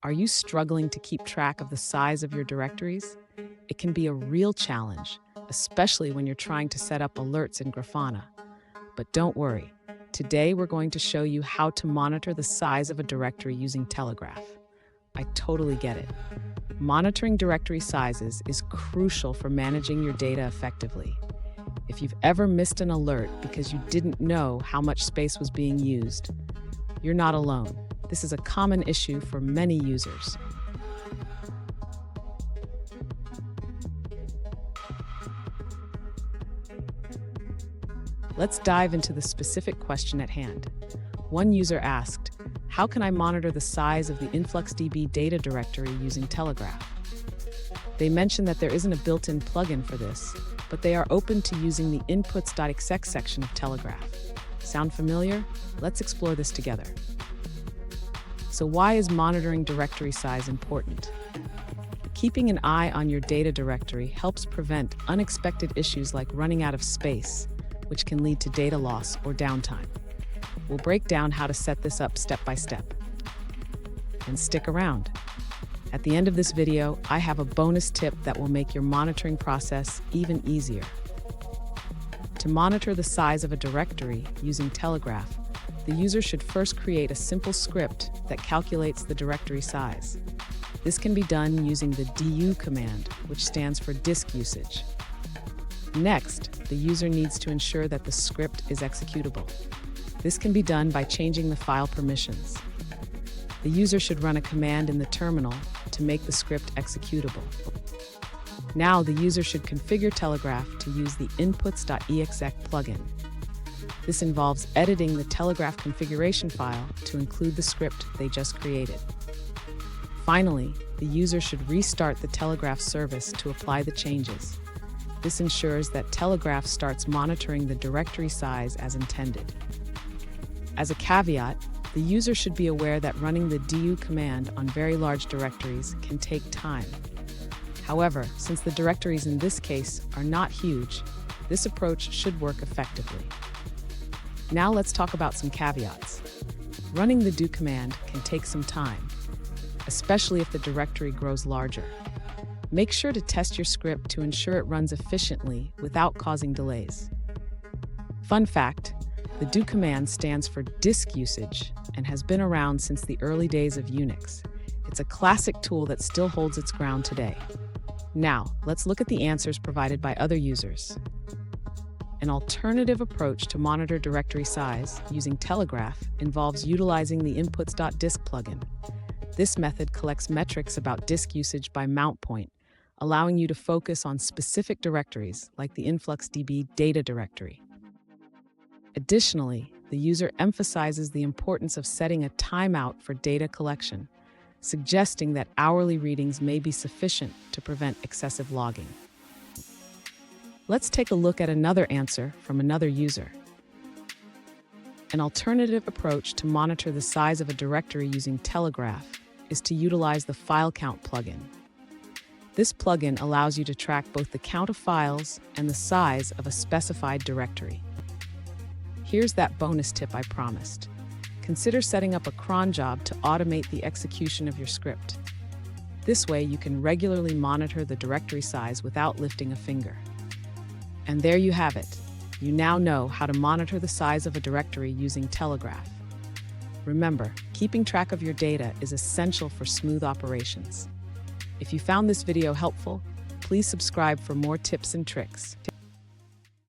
Are you struggling to keep track of the size of your directories? It can be a real challenge, especially when you're trying to set up alerts in Grafana. But don't worry. Today we're going to show you how to monitor the size of a directory using Telegraf. I totally get it. Monitoring directory sizes is crucial for managing your data effectively. If you've ever missed an alert because you didn't know how much space was being used, you're not alone. This is a common issue for many users. Let's dive into the specific question at hand. One user asked, how can I monitor the size of the InfluxDB data directory using Telegraf? They mentioned that there isn't a built-in plugin for this, but they are open to using the inputs.exec section of Telegraf. Sound familiar? Let's explore this together. So why is monitoring directory size important? Keeping an eye on your data directory helps prevent unexpected issues like running out of space, which can lead to data loss or downtime. We'll break down how to set this up step by step. And stick around. At the end of this video, I have a bonus tip that will make your monitoring process even easier. To monitor the size of a directory using Telegraf, the user should first create a simple script that calculates the directory size. This can be done using the du command, which stands for disk usage. Next, the user needs to ensure that the script is executable. This can be done by changing the file permissions. The user should run a command in the terminal to make the script executable. Now, the user should configure Telegraf to use the inputs.exec plugin. This involves editing the Telegraf configuration file to include the script they just created. Finally, the user should restart the Telegraf service to apply the changes. This ensures that Telegraf starts monitoring the directory size as intended. As a caveat, the user should be aware that running the du command on very large directories can take time. However, since the directories in this case are not huge, this approach should work effectively. Now let's talk about some caveats. Running the du command can take some time, especially if the directory grows larger. Make sure to test your script to ensure it runs efficiently without causing delays. Fun fact, the du command stands for disk usage and has been around since the early days of Unix. It's a classic tool that still holds its ground today. Now, let's look at the answers provided by other users. An alternative approach to monitor directory size using Telegraf involves utilizing the inputs.disk plugin. This method collects metrics about disk usage by mount point, allowing you to focus on specific directories like the InfluxDB data directory. Additionally, the user emphasizes the importance of setting a timeout for data collection, suggesting that hourly readings may be sufficient to prevent excessive logging. Let's take a look at another answer from another user. An alternative approach to monitor the size of a directory using Telegraf is to utilize the file count plugin. This plugin allows you to track both the count of files and the size of a specified directory. Here's that bonus tip I promised. Consider setting up a cron job to automate the execution of your script. This way you can regularly monitor the directory size without lifting a finger. And there you have it. You now know how to monitor the size of a directory using Telegraf. Remember, keeping track of your data is essential for smooth operations. If you found this video helpful, please subscribe for more tips and tricks.